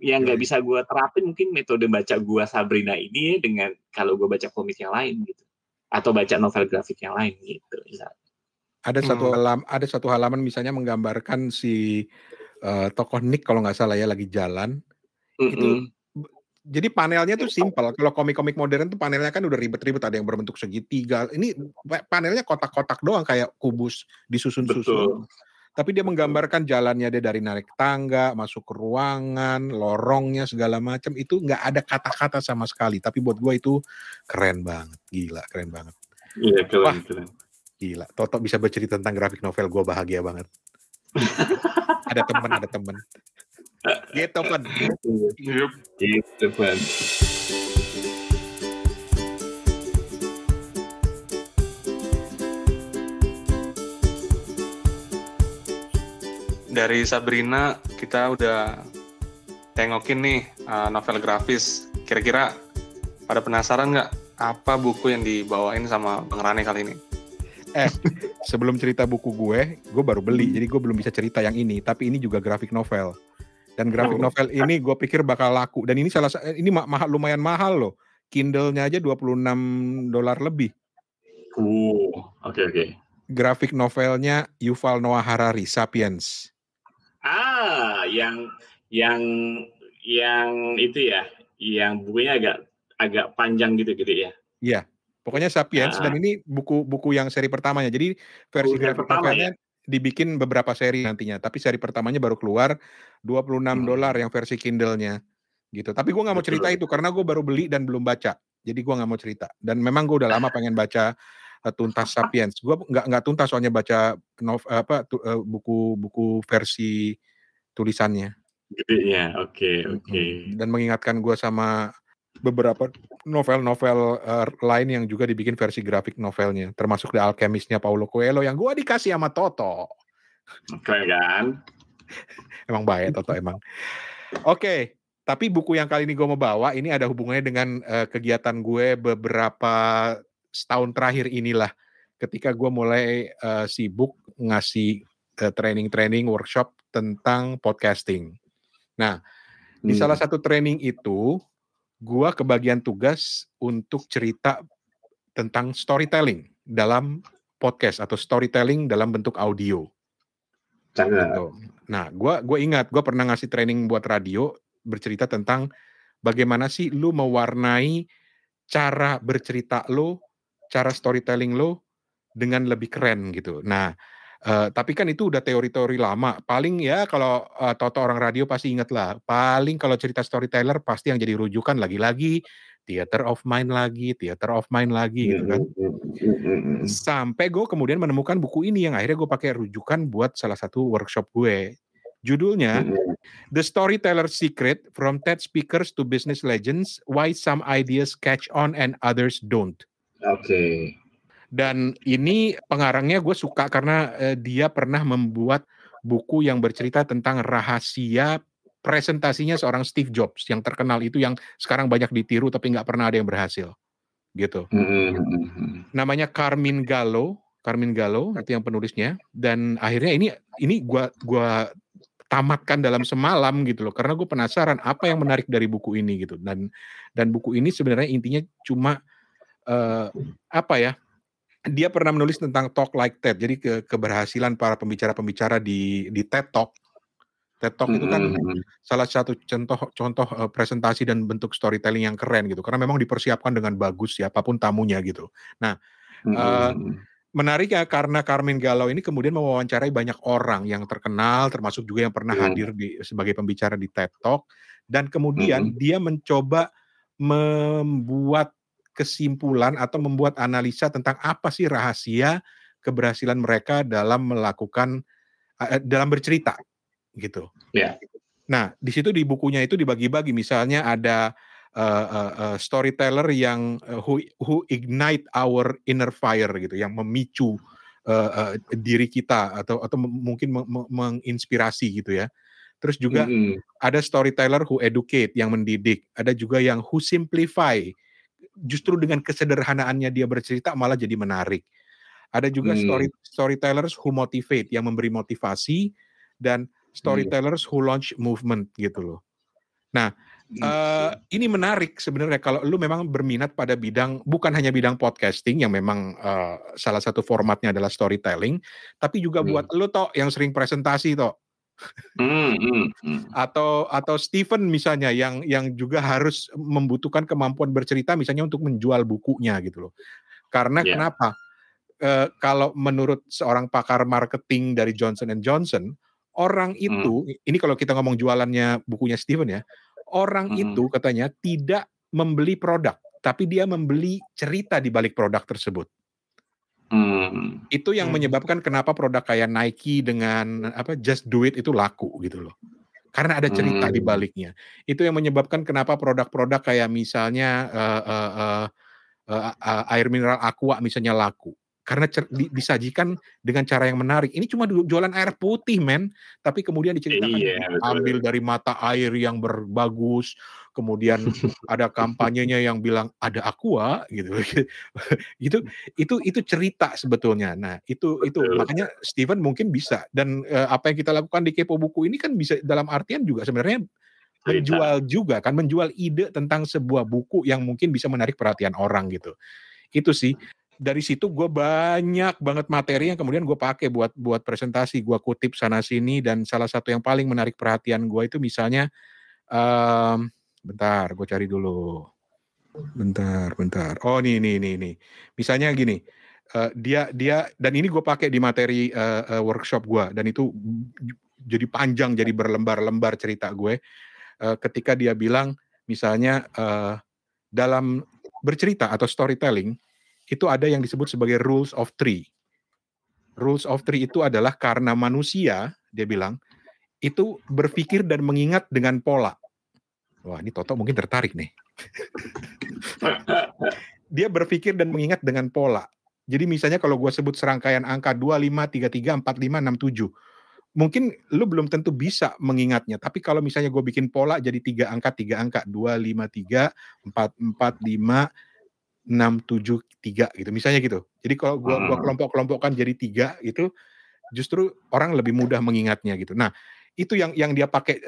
Yang nggak bisa gue terapin mungkin metode baca gue Sabrina ini dengan kalau gue baca komik yang lain gitu, atau baca novel grafik yang lain gitu. Ada satu halaman misalnya menggambarkan si tokoh Nick kalau nggak salah ya lagi jalan. Itu jadi panelnya tuh simpel. Kalau komik-komik modern tuh panelnya kan udah ribet-ribet, ada yang berbentuk segitiga. Ini panelnya kotak-kotak doang kayak kubus disusun-susun. Tapi dia menggambarkan jalannya dia dari naik tangga, masuk ke ruangan, lorongnya segala macam, itu nggak ada kata-kata sama sekali. Tapi buat gue itu keren banget, gila, keren banget. Iya, keren. Gila, Toto bisa bercerita tentang grafik novel, gue bahagia banget. Ada teman. Gitu, Pan. Gitu, Pan. Dari Sabrina kita udah tengokin nih novel grafis. Kira-kira pada penasaran nggak apa buku yang dibawain sama Bang Rane kali ini? Sebelum cerita buku gue baru beli, jadi gue belum bisa cerita yang ini. Tapi ini juga grafik novel. Dan grafik novel ini gue pikir bakal laku. Dan ini lumayan mahal loh. Kindle-nya aja $26 lebih. Oke. Grafik novelnya Yuval Noah Harari, Sapiens. Yang itu ya, yang bukunya agak panjang gitu ya. Iya, pokoknya Sapiens. Dan ini buku yang seri pertamanya. Jadi versi grafik novelnya dibikin beberapa seri nantinya, tapi seri pertamanya baru keluar $26 yang versi Kindle-nya gitu. Tapi gue nggak mau cerita itu karena gue baru beli dan belum baca, jadi gue nggak mau cerita. Dan memang gue udah lama pengen baca tuntas Sapiens. Gue nggak tuntas soalnya baca buku versi tulisannya. Gedenya, oke. Dan mengingatkan gue sama beberapa novel-novel lain yang juga dibikin versi grafik novelnya, termasuk The Alchemist-nya Paulo Coelho yang gue dikasih sama Toto. Keren kan? Emang baik Toto emang. Oke, tapi buku yang kali ini gue mau bawa ini ada hubungannya dengan kegiatan gue beberapa setahun terakhir inilah, ketika gue mulai sibuk ngasih training workshop tentang podcasting. Nah, di salah satu training itu gue kebagian tugas untuk cerita tentang storytelling dalam podcast atau storytelling dalam bentuk audio. Gitu. Nah, gue ingat gue pernah ngasih training buat radio bercerita tentang bagaimana sih lu mewarnai cara bercerita lu, cara storytelling lu dengan lebih keren gitu. Nah, tapi kan itu udah teori-teori lama. Paling ya kalau Toto orang radio pasti inget lah. Paling kalau cerita storyteller pasti yang jadi rujukan lagi-lagi theater of mind lagi gitu kan. Sampai gue kemudian menemukan buku ini yang akhirnya gue pakai rujukan buat salah satu workshop gue. Judulnya The Storyteller's Secret from TED Speakers to Business Legends, Why Some Ideas Catch On and Others Don't. Oke. Dan ini pengarangnya gue suka karena dia pernah membuat buku yang bercerita tentang rahasia presentasinya seorang Steve Jobs yang terkenal itu, yang sekarang banyak ditiru tapi nggak pernah ada yang berhasil gitu. Namanya Carmine Gallo itu yang penulisnya. Dan akhirnya ini gue tamatkan dalam semalam gitu loh, karena gue penasaran apa yang menarik dari buku ini gitu. Dan buku ini sebenarnya intinya cuma dia pernah menulis tentang talk like TED, jadi keberhasilan para pembicara-pembicara di TED Talk. TED Talk itu kan salah satu contoh presentasi dan bentuk storytelling yang keren gitu, karena memang dipersiapkan dengan bagus siapapun tamunya gitu. Nah, menarik ya karena Carmine Gallo ini kemudian mewawancarai banyak orang yang terkenal, termasuk juga yang pernah hadir sebagai pembicara di TED Talk, dan kemudian dia mencoba membuat kesimpulan atau membuat analisa tentang apa sih rahasia keberhasilan mereka dalam melakukan dalam bercerita gitu. Nah, di situ di bukunya itu dibagi-bagi, misalnya ada storyteller yang who ignite our inner fire gitu, yang memicu diri kita atau mungkin menginspirasi gitu ya. Terus juga ada storyteller who educate, yang mendidik. Ada juga yang who simplify, justru dengan kesederhanaannya dia bercerita malah jadi menarik. Ada juga storytellers who motivate, yang memberi motivasi, dan storytellers who launch movement gitu loh. Nah, Ini menarik sebenarnya kalau lu memang berminat pada bidang, bukan hanya bidang podcasting yang memang salah satu formatnya adalah storytelling, tapi juga buat lu Tok yang sering presentasi Tok. Atau Steven misalnya yang juga harus membutuhkan kemampuan bercerita misalnya untuk menjual bukunya gitu loh. Karena kenapa? Kalau menurut seorang pakar marketing dari Johnson & Johnson, orang itu, ini kalau kita ngomong jualannya bukunya Steven ya, orang itu katanya tidak membeli produk, tapi dia membeli cerita di balik produk tersebut. Itu yang menyebabkan kenapa produk kayak Nike dengan Just Do It itu laku gitu loh. Karena ada cerita di baliknya. Itu yang menyebabkan kenapa produk-produk kayak misalnya air mineral Aqua misalnya laku. Karena disajikan dengan cara yang menarik. Ini cuma jualan air putih, men. Tapi kemudian diceritakan ambil dari mata air yang berbagus. Kemudian ada kampanyenya yang bilang ada Aqua, gitu. itu cerita sebetulnya. Nah, itu makanya Steven mungkin bisa. Dan apa yang kita lakukan di Kepo Buku ini kan bisa dalam artian juga sebenarnya menjual juga kan, menjual ide tentang sebuah buku yang mungkin bisa menarik perhatian orang gitu. Itu sih. Dari situ gue banyak banget materi yang kemudian gue pakai buat presentasi. Gue kutip sana sini dan salah satu yang paling menarik perhatian gue itu misalnya, bentar, gue cari dulu. Bentar. Oh nih. Misalnya gini, dia dan ini gue pakai di materi workshop gue dan itu jadi panjang, jadi berlembar-lembar cerita gue. Ketika dia bilang misalnya dalam bercerita atau storytelling itu ada yang disebut sebagai rules of three. Rules of three itu adalah karena manusia, dia bilang, itu berpikir dan mengingat dengan pola. Wah, ini Toto mungkin tertarik nih. Dia berpikir dan mengingat dengan pola. Jadi misalnya kalau gue sebut serangkaian angka 25, 33, 45, 67. Mungkin lu belum tentu bisa mengingatnya. Tapi kalau misalnya gue bikin pola jadi 3 angka. 2, 5, 3, 4, 4, 5, 6, 7, 3 gitu. Misalnya gitu. Jadi kalau gue kelompok-kelompokkan jadi 3 itu, justru orang lebih mudah mengingatnya gitu. Nah, itu yang dia pakai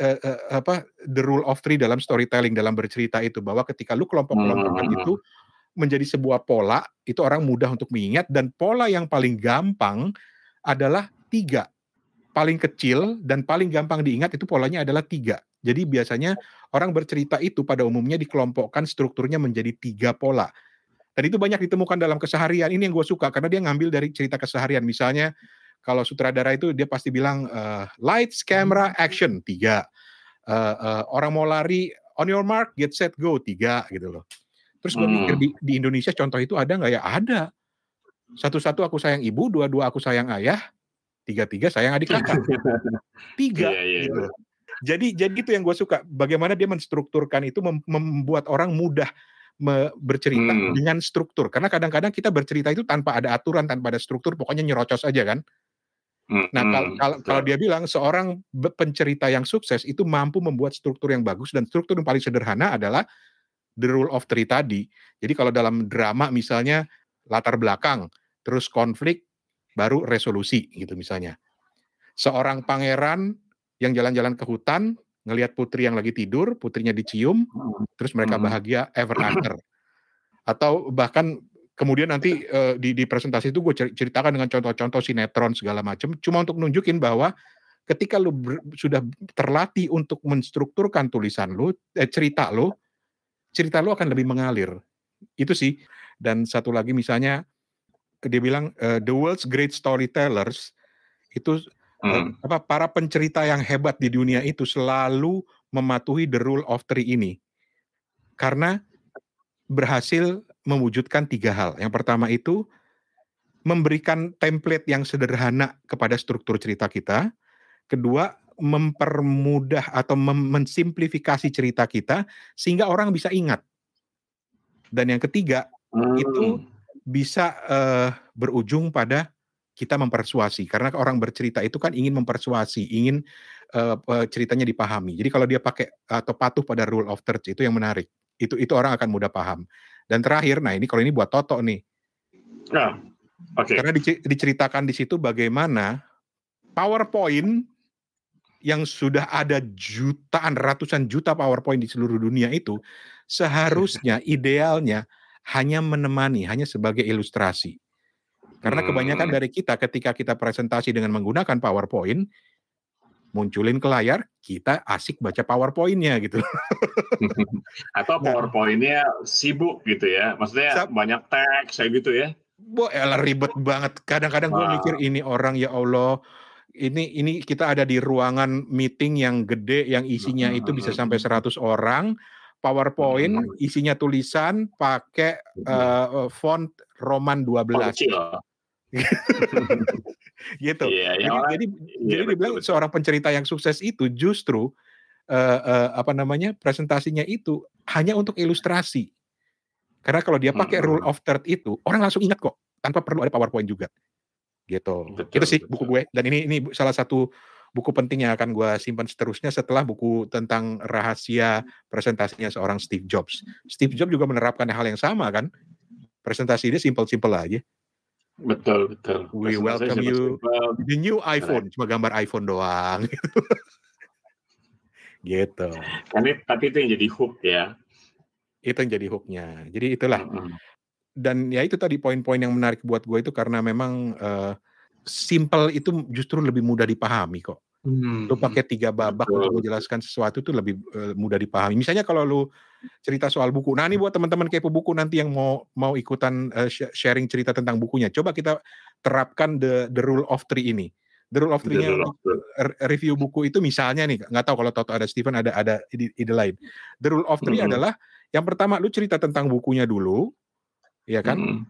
the rule of three dalam storytelling, dalam bercerita itu, bahwa ketika lu kelompok-kelompokkan itu menjadi sebuah pola, itu orang mudah untuk mengingat, dan pola yang paling gampang adalah 3. Paling kecil dan paling gampang diingat itu polanya adalah 3. Jadi biasanya orang bercerita itu pada umumnya dikelompokkan strukturnya menjadi 3 pola. Dan itu banyak ditemukan dalam keseharian. Ini yang gue suka, karena dia ngambil dari cerita keseharian. Misalnya, kalau sutradara itu dia pasti bilang, lights, camera, action, 3. Orang mau lari, on your mark, get set, go, 3, gitu loh. Terus gue mikir, di Indonesia contoh itu ada nggak ya? Ada. 1 aku sayang ibu, 2 aku sayang ayah, 3 sayang adik kakak. 3, gitu loh. Jadi itu yang gue suka. Bagaimana dia menstrukturkan itu, membuat orang mudah bercerita dengan struktur. Karena kadang-kadang kita bercerita itu tanpa ada aturan, tanpa ada struktur, pokoknya nyerocos aja kan. Nah, kalau dia bilang seorang pencerita yang sukses itu mampu membuat struktur yang bagus, dan struktur yang paling sederhana adalah the rule of three tadi. Jadi kalau dalam drama misalnya latar belakang, terus konflik, baru resolusi gitu misalnya. Seorang pangeran yang jalan-jalan ke hutan, ngelihat putri yang lagi tidur, putrinya dicium, terus mereka bahagia ever after. Atau bahkan kemudian nanti di presentasi itu gue ceritakan dengan contoh-contoh sinetron segala macam, cuma untuk nunjukin bahwa ketika lu sudah terlatih untuk menstrukturkan tulisan lu, cerita lu akan lebih mengalir. Itu sih. Dan satu lagi misalnya, dia bilang the world's great storytellers itu para pencerita yang hebat di dunia itu selalu mematuhi the rule of three ini, karena berhasil mewujudkan 3 hal. Yang pertama itu memberikan template yang sederhana kepada struktur cerita kita. Kedua, mempermudah atau mensimplifikasi cerita kita sehingga orang bisa ingat. Dan yang ketiga, itu bisa berujung pada kita mempersuasi, karena orang bercerita itu kan ingin mempersuasi, ingin ceritanya dipahami. Jadi kalau dia pakai atau patuh pada rule of thirds, itu yang menarik. Itu orang akan mudah paham. Dan terakhir, nah ini kalau ini buat Toto nih. Karena diceritakan di situ bagaimana PowerPoint yang sudah ada jutaan, ratusan juta PowerPoint di seluruh dunia itu seharusnya idealnya hanya menemani, hanya sebagai ilustrasi. Karena kebanyakan dari kita ketika kita presentasi dengan menggunakan PowerPoint, munculin ke layar, kita asik baca PowerPoint-nya gitu. Atau PowerPoint-nya sibuk gitu ya. Maksudnya banyak teks kayak gitu ya. Elah ribet banget. Kadang-kadang gue mikir ini orang, ya Allah, ini kita ada di ruangan meeting yang gede, yang isinya itu bisa sampai 100 orang, PowerPoint isinya tulisan pakai font Roman 12. Gitu. Jadi dibilang seorang pencerita yang sukses itu justru presentasinya itu hanya untuk ilustrasi. Karena kalau dia pakai rule of third itu, orang langsung ingat kok tanpa perlu ada PowerPoint juga. Gitu. Itu sih buku gue, dan ini salah satu buku penting yang akan gue simpan seterusnya setelah buku tentang rahasia presentasinya seorang Steve Jobs. Steve Jobs juga menerapkan hal yang sama kan. Presentasi dia simple-simple aja. Betul. We welcome you the new iPhone, cuma gambar iPhone doang. Gitu. Tapi itu yang jadi hook ya. Itu yang jadi hooknya. Jadi itulah. Dan ya itu tadi poin-poin yang menarik buat gue itu karena memang simple itu justru lebih mudah dipahami kok. Lu pakai 3 babak untuk menjelaskan sesuatu itu lebih mudah dipahami. Misalnya kalau lu cerita soal buku. Nah, ini buat teman-teman kepo buku nanti yang mau ikutan sharing cerita tentang bukunya. Coba kita terapkan the rule of three ini. The rule of three-nya review buku itu misalnya nih, nggak tahu kalau Toto ada Steven ada ide lain. The rule of three adalah yang pertama lu cerita tentang bukunya dulu, ya kan?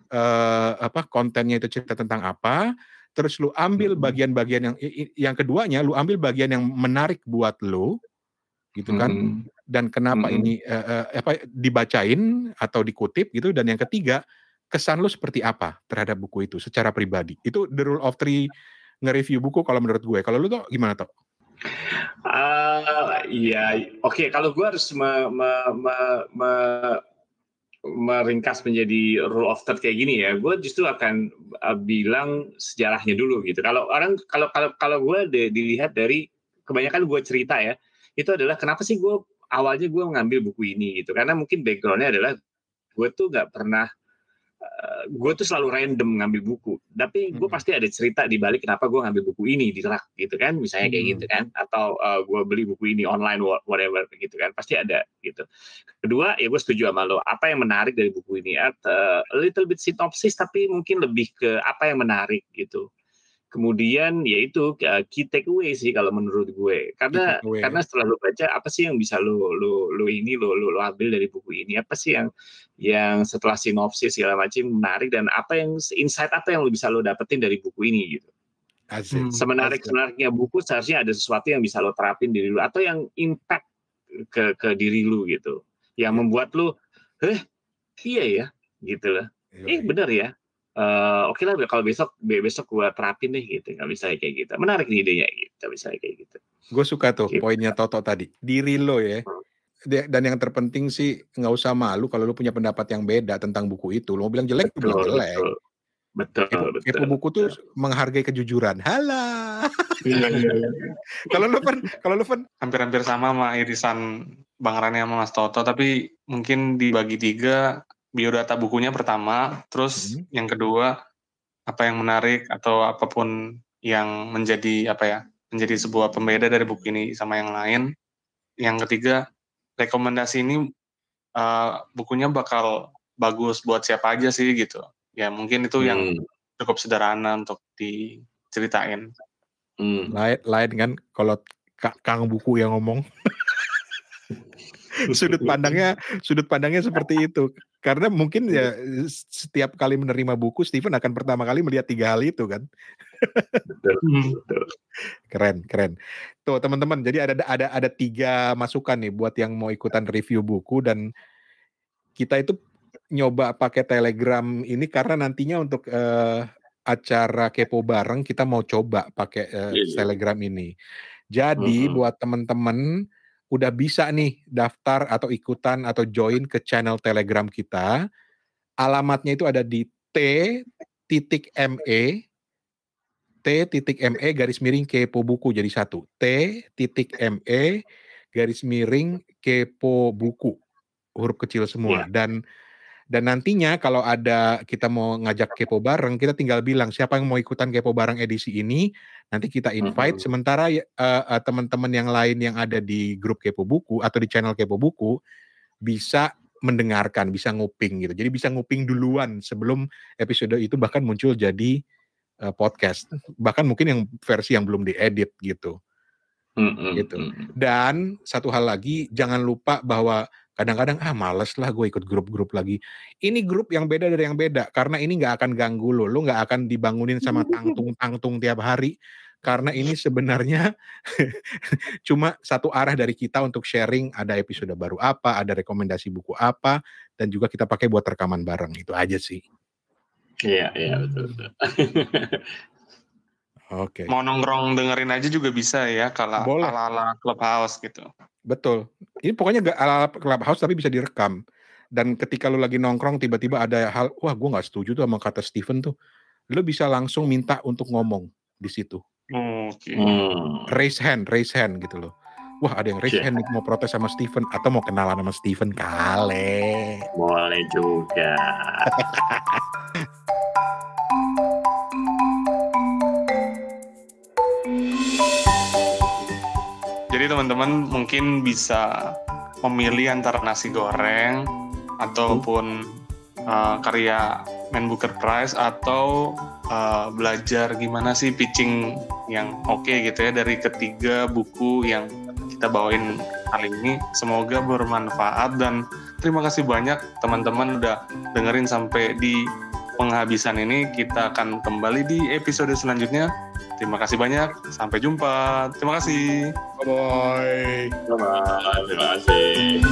Kontennya itu cerita tentang apa? Terus lu ambil bagian-bagian yang keduanya, lu ambil bagian yang menarik buat lu, gitu kan? Dan kenapa ini dibacain atau dikutip gitu? Dan yang ketiga, kesan lu seperti apa terhadap buku itu secara pribadi? Itu the rule of three nge-review buku kalau menurut gue. Kalau lu tuh gimana tuh? Oke. Kalau gue harus meringkas menjadi rule of third kayak gini ya, gue justru akan bilang sejarahnya dulu gitu. Kalau gue dilihat dari kebanyakan gue cerita ya, itu adalah kenapa sih awalnya gue mengambil buku ini gitu. Karena mungkin backgroundnya adalah gue tuh nggak pernah, gue tuh selalu random ngambil buku, tapi gue pasti ada cerita di balik kenapa gue ngambil buku ini di rak gitu kan, misalnya kayak gitu kan, atau gue beli buku ini online whatever gitu kan, pasti ada gitu. Kedua ya gue setuju sama lo, apa yang menarik dari buku ini, a little bit synopsis tapi mungkin lebih ke apa yang menarik gitu. Kemudian yaitu key takeaway sih kalau menurut gue, karena setelah lo baca apa sih yang bisa lo ambil dari buku ini, apa sih yang setelah sinopsis segala macam menarik, dan apa yang insight apa yang lo bisa lo dapetin dari buku ini gitu. Semenariknya buku seharusnya ada sesuatu yang bisa lo terapin diri lo, atau yang impact ke diri lo gitu, yang membuat lo iya ya gitu loh, benar ya. Oke lah kalau besok gue terapin deh gitu, nggak bisa kayak gitu. Menarik nih idenya gitu, bisa kayak gitu. Gue suka tuh poinnya Toto tadi, diri lo ya. Dan yang terpenting sih nggak usah malu kalau lo punya pendapat yang beda tentang buku itu. Lo bilang jelek, bilang jelek. Betul. Kepo buku tuh menghargai kejujuran. Halah. Kalau lo Fen hampir-hampir sama irisan Bang Rani sama Mas Toto, tapi mungkin dibagi 3. Biodata bukunya pertama, terus yang kedua apa yang menarik atau apapun yang menjadi sebuah pembeda dari buku ini sama yang lain. Yang ketiga, rekomendasi ini bukunya bakal bagus buat siapa aja sih gitu. Ya mungkin itu yang cukup sederhana untuk diceritain. Lain kan kalau Kang buku yang ngomong. sudut pandangnya seperti itu. Karena mungkin ya setiap kali menerima buku, Steven akan pertama kali melihat 3 hal itu kan. Betul. Keren. Tuh teman-teman, jadi ada 3 masukan nih buat yang mau ikutan review buku, dan kita itu nyoba pakai Telegram ini karena nantinya untuk acara kepo bareng kita mau coba pakai Telegram ini. Jadi buat teman-teman udah bisa nih daftar atau ikutan atau join ke channel Telegram kita. Alamatnya itu ada di t.me T.me garis miring kepo buku jadi satu. T.me garis miring kepo buku. Huruf kecil semua. Dan nantinya kalau ada kita mau ngajak kepo bareng, kita tinggal bilang siapa yang mau ikutan kepo bareng edisi ini, nanti kita invite. Sementara teman-teman yang lain yang ada di grup kepo buku atau di channel kepo buku bisa mendengarkan, bisa nguping gitu. Jadi bisa nguping duluan sebelum episode itu bahkan muncul jadi podcast. Bahkan mungkin yang versi yang belum diedit gitu. Gitu. Dan satu hal lagi, jangan lupa bahwa kadang-kadang males lah gue ikut grup-grup lagi. Ini grup yang beda dari yang beda karena ini nggak akan ganggu lo nggak akan dibangunin sama tangtung tiap hari karena ini sebenarnya cuma satu arah dari kita untuk sharing ada episode baru apa, ada rekomendasi buku apa, dan juga kita pakai buat rekaman bareng. Itu aja sih. Iya betul. Oke. Mau nongkrong dengerin aja juga bisa ya kalau ala-ala Clubhouse gitu. Betul. Ini pokoknya gak ala Clubhouse tapi bisa direkam. Dan ketika lu lagi nongkrong tiba-tiba ada hal, wah gue gak setuju tuh sama kata Steven tuh. Lu bisa langsung minta untuk ngomong di situ. Oke. Raise hand gitu loh. Wah ada yang raise hand mau protes sama Steven atau mau kenalan sama Steven kale. Boleh juga. Jadi teman-teman mungkin bisa memilih antara nasi goreng ataupun karya Man Booker Prize atau belajar gimana sih pitching yang oke gitu ya dari ketiga buku yang kita bawain kali ini. Semoga bermanfaat dan terima kasih banyak teman-teman udah dengerin sampai di penghabisan ini. Kita akan kembali di episode selanjutnya. Terima kasih banyak. Sampai jumpa. Terima kasih. Bye-bye. Terima kasih.